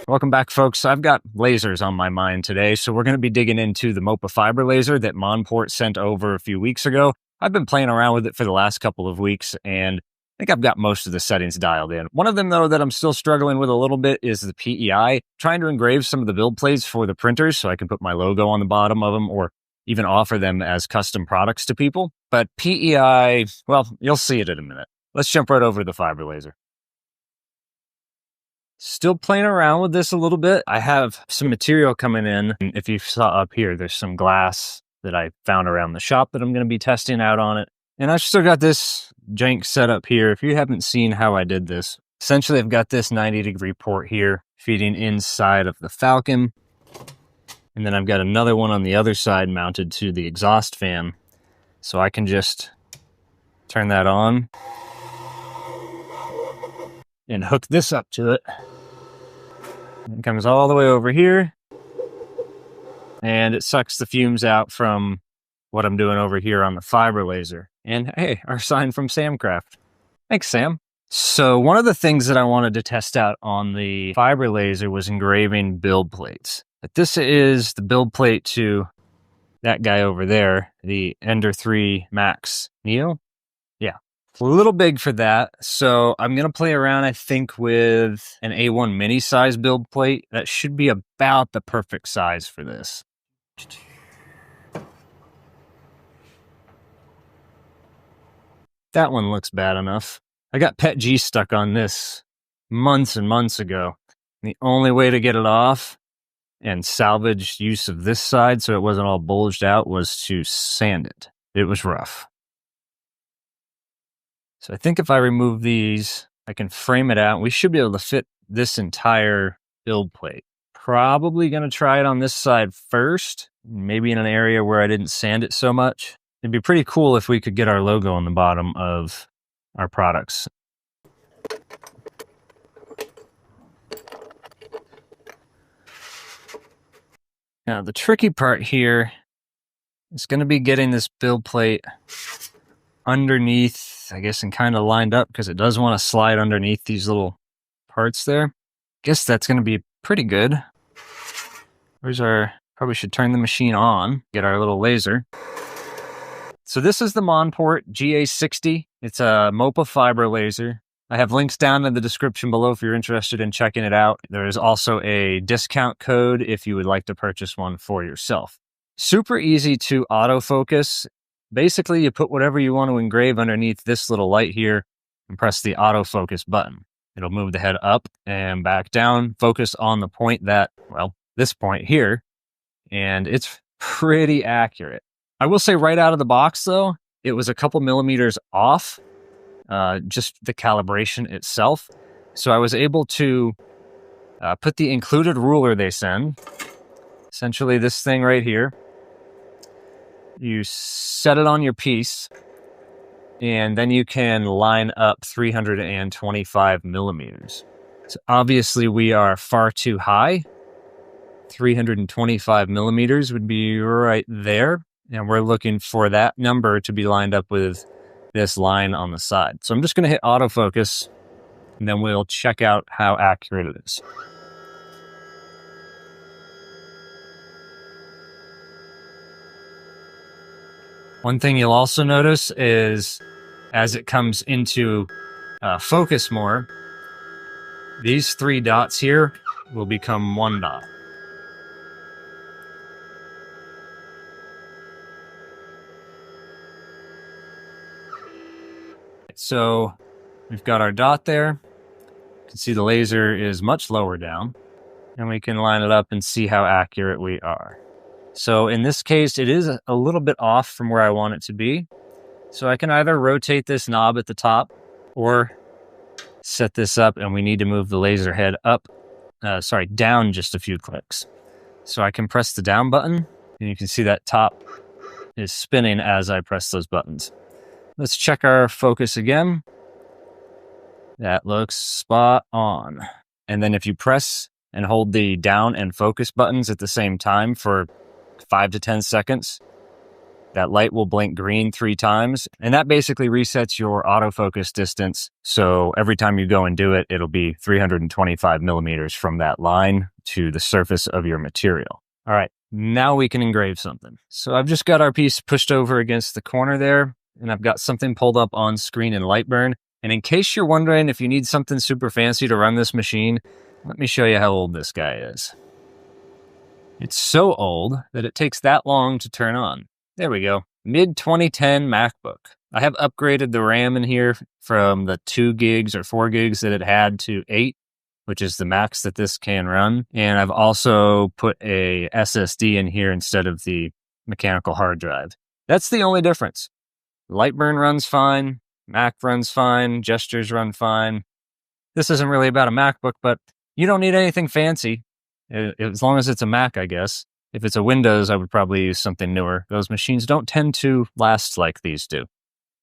Welcome back, folks. I've got lasers on my mind today, so we're going to be digging into the Mopa fiber laser that Monport sent over a few weeks ago. I've been playing around with it for the last couple of weeks, and I think I've got most of the settings dialed in. One of them, though, that I'm still struggling with a little bit is the PEI. Trying to engrave some of the build plates for the printers so I can put my logo on the bottom of them or even offer them as custom products to people. But PEI, well, you'll see it in a minute. Let's jump right over to the fiber laser. Still playing around with this a little bit. I have some material coming in. If you saw up here, there's some glass that I found around the shop that I'm going to be testing out on it. And I've still got this jank set up here. If you haven't seen how I did this, essentially I've got this 90-degree port here feeding inside of the Falcon. And then I've got another one on the other side mounted to the exhaust fan. So I can just turn that on and hook this up to it. It comes all the way over here, and it sucks the fumes out from what I'm doing over here on the fiber laser. And hey, our sign from Samcraft. Thanks, Sam. So one of the things that I wanted to test out on the fiber laser was engraving build plates. But this is the build plate to that guy over there, the Ender 3 Max Neo. Yeah. A little big for that, so I'm going to play around, I think, with an A1 mini size build plate. That should be about the perfect size for this. That one looks bad enough. I got Pet G stuck on this months and months ago. The only way to get it off and salvage use of this side so it wasn't all bulged out was to sand it. It was rough. So I think if I remove these, I can frame it out. We should be able to fit this entire build plate. Probably going to try it on this side first, maybe in an area where I didn't sand it so much. It'd be pretty cool if we could get our logo on the bottom of our products. Now, the tricky part here is going to be getting this build plate underneath, I guess, and kind of lined up because it does want to slide underneath these little parts there. Guess that's going to be pretty good. Where's our, probably should turn the machine on, get our little laser. So this is the Monport GA60. It's a Mopa fiber laser. I have links down in the description below if you're interested in checking it out. There is also a discount code if you would like to purchase one for yourself. Super easy to autofocus. Basically, you put whatever you want to engrave underneath this little light here and press the autofocus button. It'll move the head up and back down, focus on the point that, well, this point here, and it's pretty accurate. I will say right out of the box, though, it was a couple millimeters off, just the calibration itself. So I was able to put the included ruler they send, essentially this thing right here. You set it on your piece, and then you can line up 325 millimeters. So obviously we are far too high. 325 millimeters would be right there, and we're looking for that number to be lined up with this line on the side. So I'm just going to hit autofocus, and then we'll check out how accurate it is. One thing you'll also notice is as it comes into focus more, these 3 dots here will become 1 dot. So we've got our dot there. You can see the laser is much lower down, and we can line it up and see how accurate we are. So in this case, it is a little bit off from where I want it to be. So I can either rotate this knob at the top or set this up, and we need to move the laser head down just a few clicks. So I can press the down button, and you can see that top is spinning as I press those buttons. Let's check our focus again. That looks spot on. And then if you press and hold the down and focus buttons at the same time for 5 to 10 seconds, that light will blink green 3 times, and that basically resets your autofocus distance. So every time you go and do it, it'll be 325 millimeters from that line to the surface of your material. All right, now we can engrave something. So I've just got our piece pushed over against the corner there, and I've got something pulled up on screen in Lightburn. And in case you're wondering if you need something super fancy to run this machine, let me show you how old this guy is. It's so old that it takes that long to turn on. There we go. Mid-2010 MacBook. I have upgraded the RAM in here from the 2 gigs or 4 gigs that it had to 8, which is the max that this can run. And I've also put a SSD in here instead of the mechanical hard drive. That's the only difference. Lightburn runs fine, Mac runs fine, gestures run fine. This isn't really about a MacBook, but you don't need anything fancy, as long as it's a Mac, I guess. If it's a Windows, I would probably use something newer. Those machines don't tend to last like these do.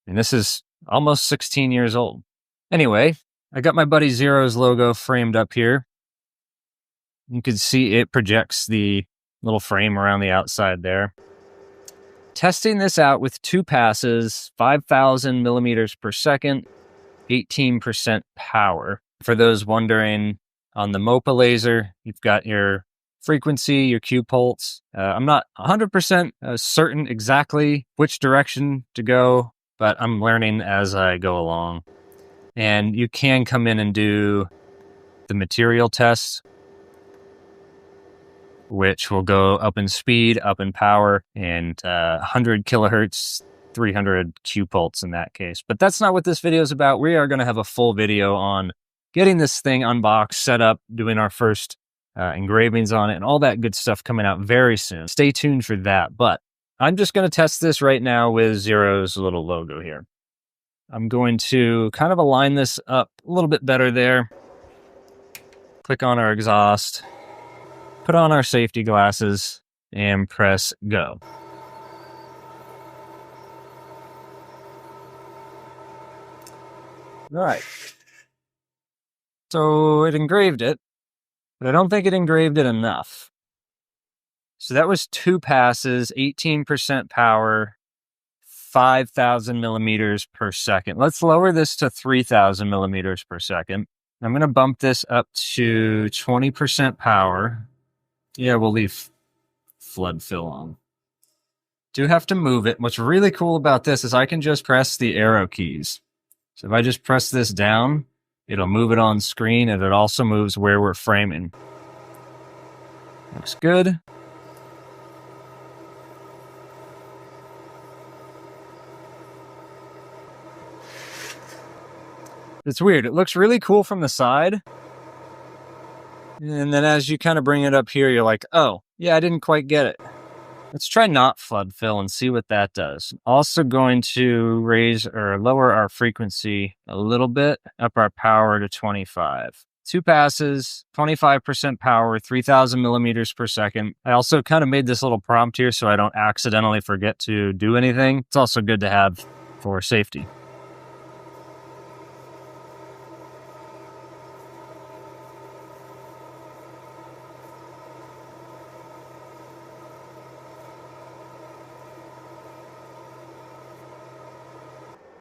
And this is almost 16 years old. Anyway, I got my buddy Zero's logo framed up here. You can see it projects the little frame around the outside there. Testing this out with 2 passes, 5,000 millimeters per second, 18% power. For those wondering, on the MOPA laser, you've got your frequency, your Q pulse. I'm not 100% certain exactly which direction to go, but I'm learning as I go along. And you can come in and do the material test, which will go up in speed, up in power, and 100 kilohertz, 300 Q pulse in that case. But that's not what this video is about. We are going to have a full video on getting this thing unboxed, set up, doing our first engravings on it, and all that good stuff coming out very soon. Stay tuned for that. But I'm just going to test this right now with Zero's little logo here. I'm going to kind of align this up a little bit better there. Click on our exhaust, put on our safety glasses, and press go. All right. So it engraved it, but I don't think it engraved it enough. So that was 2 passes, 18% power, 5,000 millimeters per second. Let's lower this to 3,000 millimeters per second. I'm going to bump this up to 20% power. Yeah, we'll leave flood fill on. Do have to move it. What's really cool about this is I can just press the arrow keys. So if I just press this down, it'll move it on screen, and it also moves where we're framing. Looks good. It's weird. It looks really cool from the side. And then as you kind of bring it up here, you're like, oh, yeah, I didn't quite get it. Let's try not flood fill and see what that does. Also going to raise or lower our frequency a little bit, up our power to 25. 2 passes, 25% power, 3,000 millimeters per second. I also kind of made this little prompt here so I don't accidentally forget to do anything. It's also good to have for safety.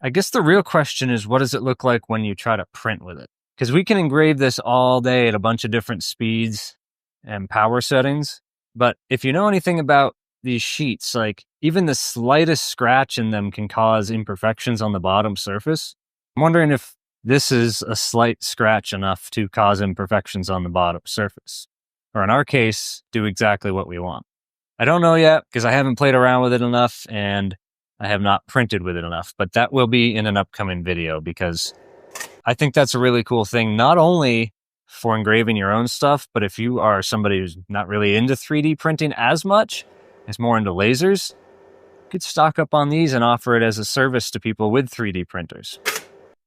I guess the real question is, what does it look like when you try to print with it? Because we can engrave this all day at a bunch of different speeds and power settings. But if you know anything about these sheets, like even the slightest scratch in them can cause imperfections on the bottom surface. I'm wondering if this is a slight scratch enough to cause imperfections on the bottom surface. Or in our case, do exactly what we want. I don't know yet because I haven't played around with it enough and I have not printed with it enough, but that will be in an upcoming video because I think that's a really cool thing, not only for engraving your own stuff, but if you are somebody who's not really into 3D printing as much, is more into lasers, you could stock up on these and offer it as a service to people with 3D printers.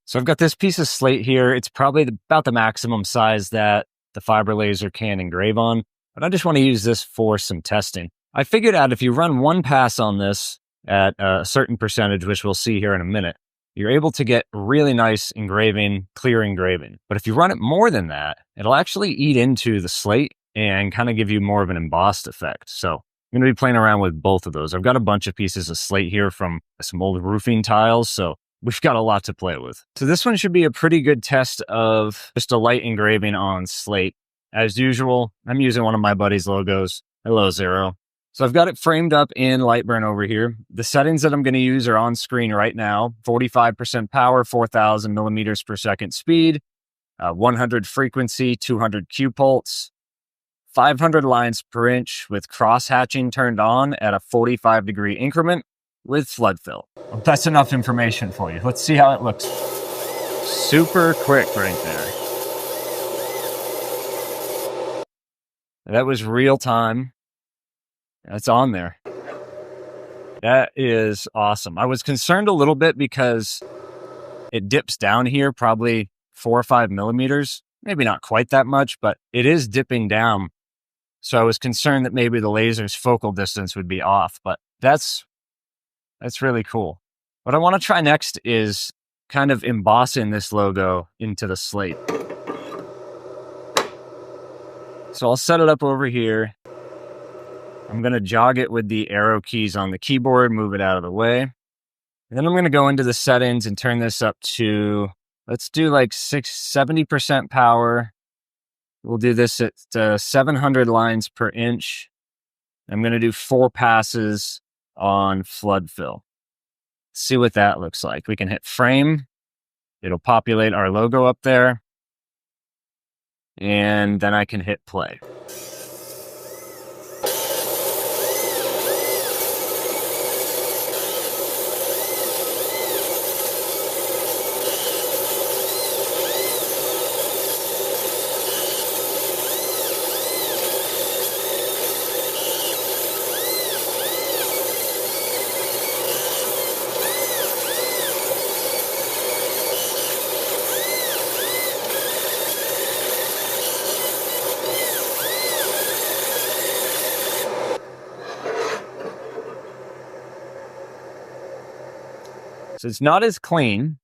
So I've got this piece of slate here. It's probably about the maximum size that the fiber laser can engrave on, but I just want to use this for some testing. I figured out if you run 1 pass on this, at a certain percentage, which we'll see here in a minute, you're able to get really nice engraving, clear engraving. But if you run it more than that, it'll actually eat into the slate and kind of give you more of an embossed effect. So I'm going to be playing around with both of those. I've got a bunch of pieces of slate here from some old roofing tiles, so we've got a lot to play with. So this one should be a pretty good test of just a light engraving on slate. As usual, I'm using one of my buddy's logos. Hello, Zero. So I've got it framed up in Lightburn over here. The settings that I'm going to use are on screen right now. 45% power, 4,000 millimeters per second speed, 100 frequency, 200 Q pulse, 500 lines per inch with cross hatching turned on at a 45-degree increment with flood fill. Well, that's enough information for you. Let's see how it looks. Super quick right there. That was real time. That's on there. That is awesome. I was concerned a little bit because it dips down here probably 4 or 5 millimeters. Maybe not quite that much, but it is dipping down. So I was concerned that maybe the laser's focal distance would be off, but that's really cool. What I want to try next is kind of embossing this logo into the slate. So I'll set it up over here. I'm going to jog it with the arrow keys on the keyboard, move it out of the way. And then I'm going to go into the settings and turn this up to, let's do like 70% power. We'll do this at 700 lines per inch. I'm going to do 4 passes on flood fill. See what that looks like. We can hit frame. It'll populate our logo up there. And then I can hit play. So it's not as clean,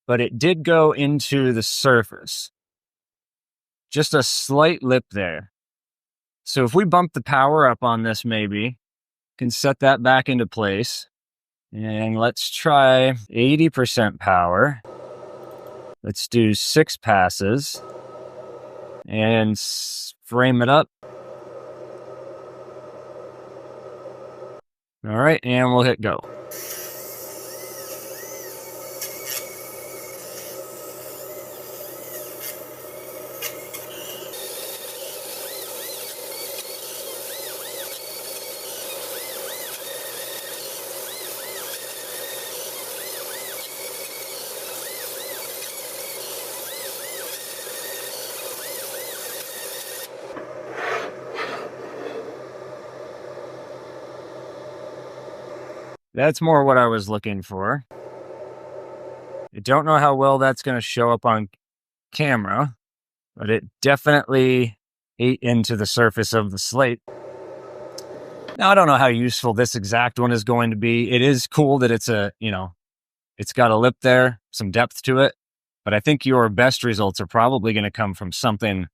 but it did go into the surface. Just a slight lip there. So if we bump the power up on this, maybe, can set that back into place. And let's try 80% power. Let's do 6 passes and frame it up. All right, and we'll hit go. That's more what I was looking for. I don't know how well that's going to show up on camera, but it definitely ate into the surface of the slate. Now, I don't know how useful this exact one is going to be. It is cool that it's it's got a lip there, some depth to it, but I think your best results are probably going to come from something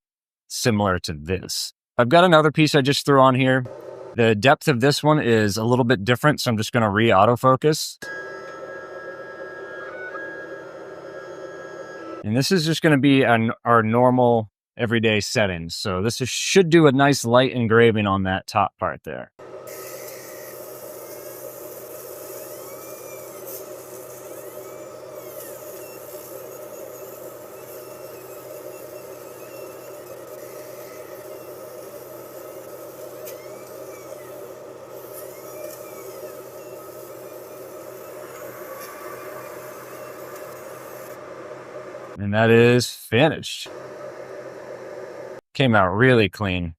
similar to this. I've got another piece I just threw on here. The depth of this one is a little bit different, so I'm just going to re-autofocus. And this is just going to be our normal everyday settings. So this should do a nice light engraving on that top part there. And that is finished. Came out really clean.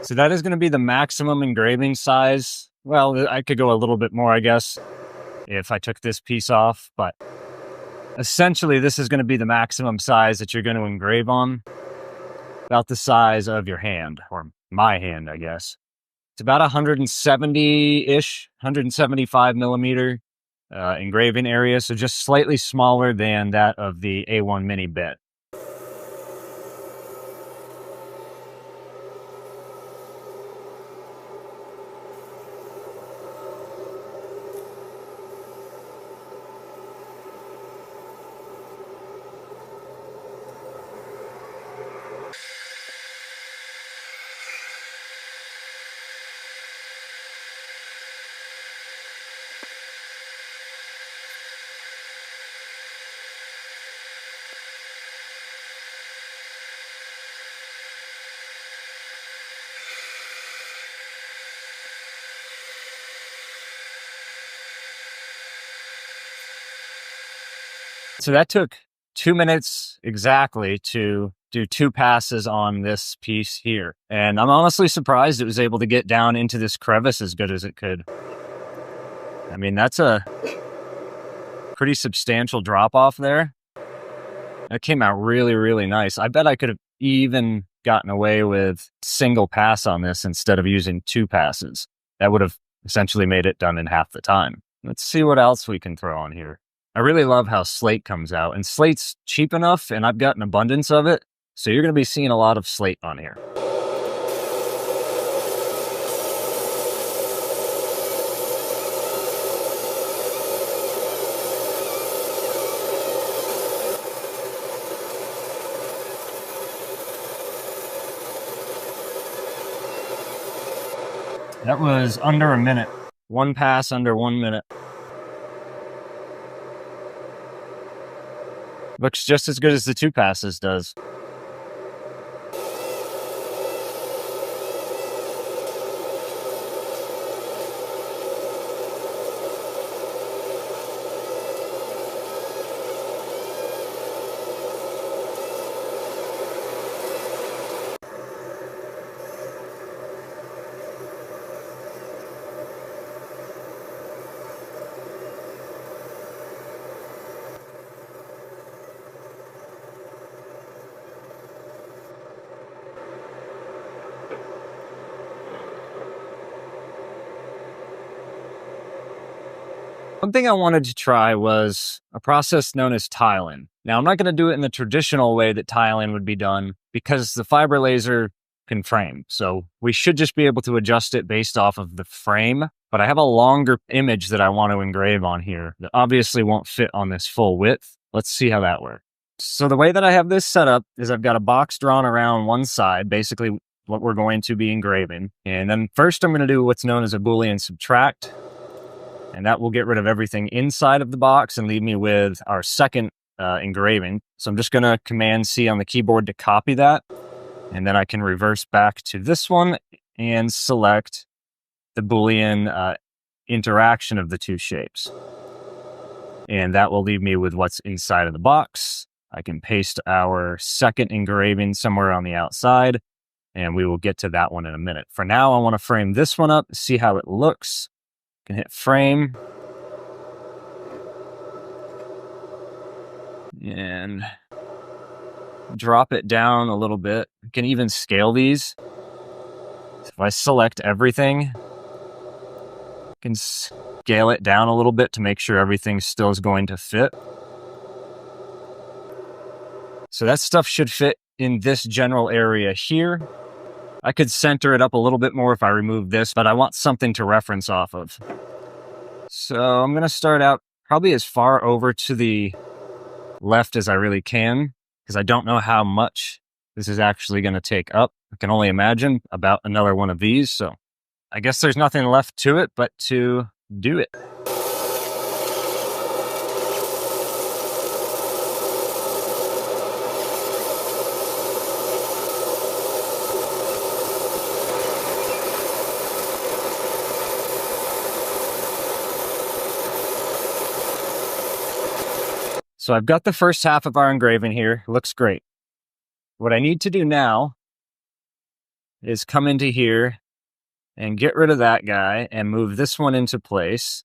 So that is going to be the maximum engraving size. Well, I could go a little bit more, I guess, if I took this piece off, but essentially this is going to be the maximum size that you're going to engrave on. About the size of your hand, or my hand, I guess. It's about 170-ish, 175 millimeter engraving area, so just slightly smaller than that of the A1 mini bit. So that took 2 minutes exactly to do 2 passes on this piece here. And I'm honestly surprised it was able to get down into this crevice as good as it could. I mean, that's a pretty substantial drop off there. That came out really, really nice. I bet I could have even gotten away with single pass on this instead of using 2 passes. That would have essentially made it done in half the time. Let's see what else we can throw on here. I really love how Slate comes out, and Slate's cheap enough and I've got an abundance of it. So you're going to be seeing a lot of Slate on here. That was under a minute. 1 pass under 1 minute. Looks just as good as the 2 passes does. One thing I wanted to try was a process known as tiling. Now, I'm not going to do it in the traditional way that tiling would be done because the fiber laser can frame. So we should just be able to adjust it based off of the frame. But I have a longer image that I want to engrave on here that obviously won't fit on this full width. Let's see how that works. So the way that I have this set up is I've got a box drawn around one side, basically what we're going to be engraving. And then first I'm going to do what's known as a Boolean subtract. And that will get rid of everything inside of the box and leave me with our second engraving. So I'm just going to Command C on the keyboard to copy that. And then I can reverse back to this one and select the Boolean interaction of the 2 shapes. And that will leave me with what's inside of the box. I can paste our second engraving somewhere on the outside, and we will get to that one in a minute. For now, I want to frame this one up, see how it looks. Can hit frame and drop it down a little bit. You can even scale these. So if I select everything, I can scale it down a little bit to make sure everything still is going to fit. So that stuff should fit in this general area here. I could center it up a little bit more if I remove this, but I want something to reference off of. So I'm going to start out probably as far over to the left as I really can, because I don't know how much this is actually going to take up. I can only imagine about another one of these. So I guess there's nothing left to it but to do it. So I've got the first half of our engraving here. Looks great. What I need to do now is come into here and get rid of that guy and move this one into place.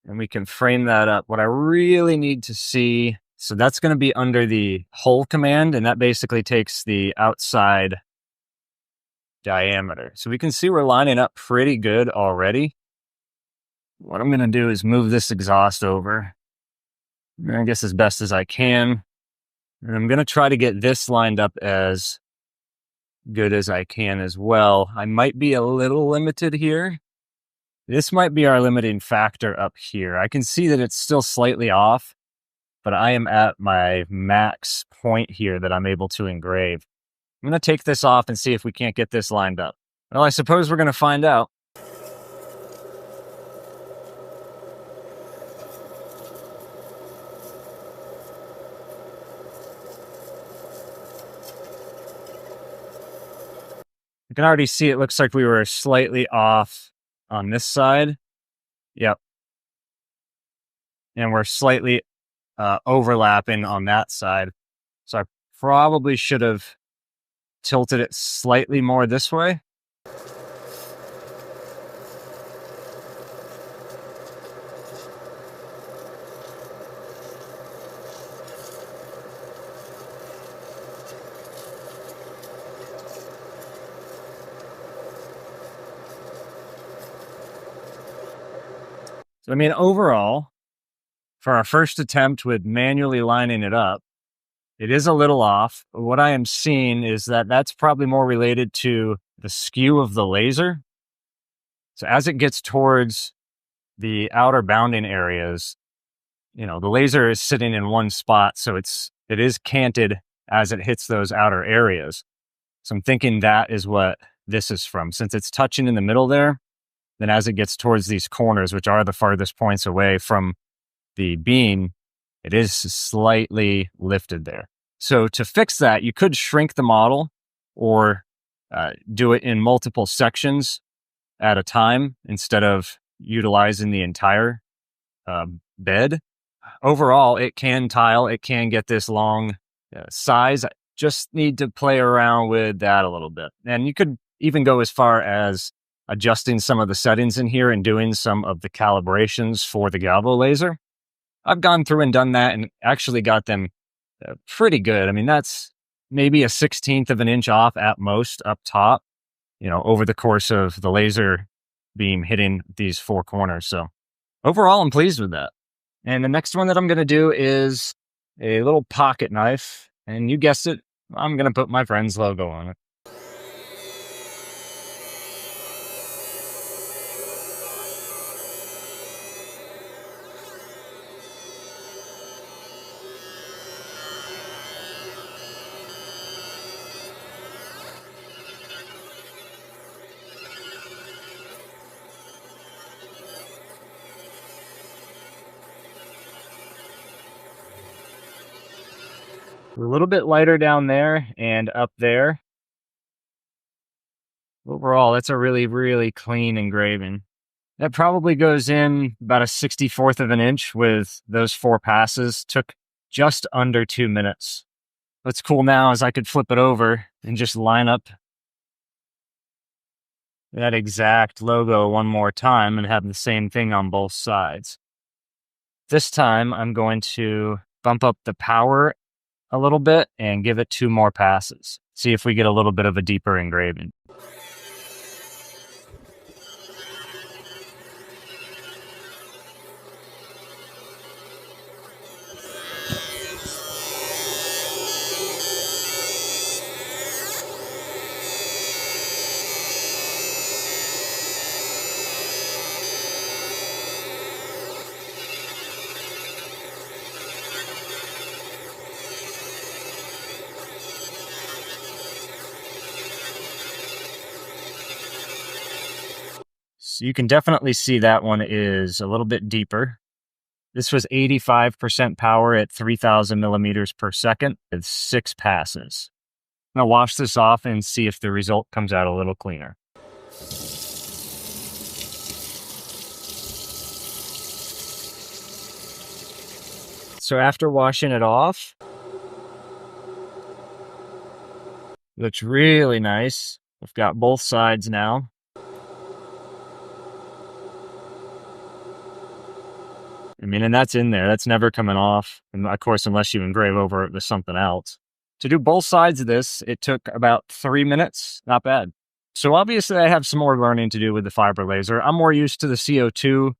And we can frame that up. What I really need to see, so that's going to be under the hole command, and that basically takes the outside diameter. So we can see we're lining up pretty good already. What I'm going to do is move this exhaust over, I guess as best as I can. And I'm going to try to get this lined up as good as I can as well. I might be a little limited here. This might be our limiting factor up here. I can see that it's still slightly off, but I am at my max point here that I'm able to engrave. I'm going to take this off and see if we can't get this lined up. Well, I suppose we're going to find out. You can already see it looks like we were slightly off on this side. Yep. And we're slightly overlapping on that side. So I probably should have tilted it slightly more this way. So, I mean, overall, for our first attempt with manually lining it up, it is a little off. What I am seeing is that that's probably more related to the skew of the laser. So as it gets towards the outer bounding areas, you know, the laser is sitting in one spot, so it is canted as it hits those outer areas. So I'm thinking that is what this is from. Since it's touching in the middle there, then as it gets towards these corners, which are the farthest points away from the beam, it is slightly lifted there. So to fix that, you could shrink the model or do it in multiple sections at a time instead of utilizing the entire bed. Overall, it can tile, it can get this long size. Just need to play around with that a little bit. And you could even go as far as adjusting some of the settings in here and doing some of the calibrations for the Galvo laser. I've gone through and done that and actually got them pretty good. I mean, that's maybe a 1/16 of an inch off at most up top, you know, over the course of the laser beam hitting these four corners. So overall, I'm pleased with that. And the next one that I'm going to do is a little pocket knife. And you guessed it, I'm going to put my friend's logo on it. A little bit lighter down there and up there. Overall, that's a really, really clean engraving. That probably goes in about a 64th of an inch with those 4 passes. Took just under 2 minutes. What's cool now is I could flip it over and just line up that exact logo one more time and have the same thing on both sides. This time, I'm going to bump up the power a little bit and give it 2 more passes. See if we get a little bit of a deeper engraving. So you can definitely see that one is a little bit deeper. This was 85% power at 3,000 millimeters per second with 6 passes. Now wash this off and see if the result comes out a little cleaner. So after washing it off, Looks really nice. We've got both sides now. I mean, and that's in there. That's never coming off. And of course, unless you engrave over it with something else. To do both sides of this, it took about 3 minutes. Not bad. So obviously, I have some more learning to do with the fiber laser. I'm more used to the CO2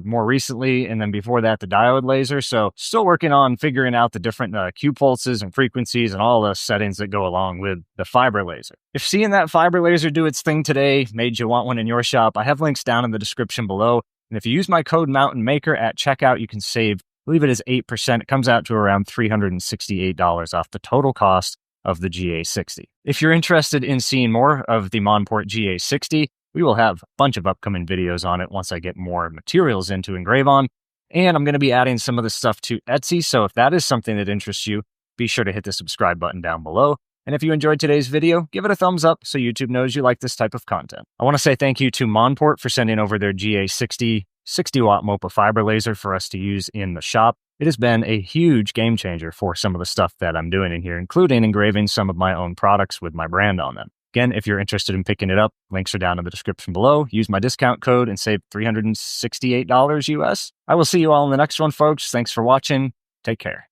more recently, and then before that, the diode laser. So still working on figuring out the different Q pulses and frequencies and all the settings that go along with the fiber laser. If seeing that fiber laser do its thing today made you want one in your shop, I have links down in the description below. And if you use my code MountainMaker at checkout, you can save, I believe it is 8%. It comes out to around $368 off the total cost of the GA60. If you're interested in seeing more of the Monport GA60, we will have a bunch of upcoming videos on it once I get more materials in to engrave on. And I'm going to be adding some of this stuff to Etsy. So if that is something that interests you, be sure to hit the subscribe button down below. And if you enjoyed today's video, give it a thumbs up so YouTube knows you like this type of content. I want to say thank you to Monport for sending over their GA60 60-watt MOPA fiber laser for us to use in the shop. It has been a huge game changer for some of the stuff that I'm doing in here, including engraving some of my own products with my brand on them. Again, if you're interested in picking it up, links are down in the description below. Use my discount code and save $368 US. I will see you all in the next one, folks. Thanks for watching. Take care.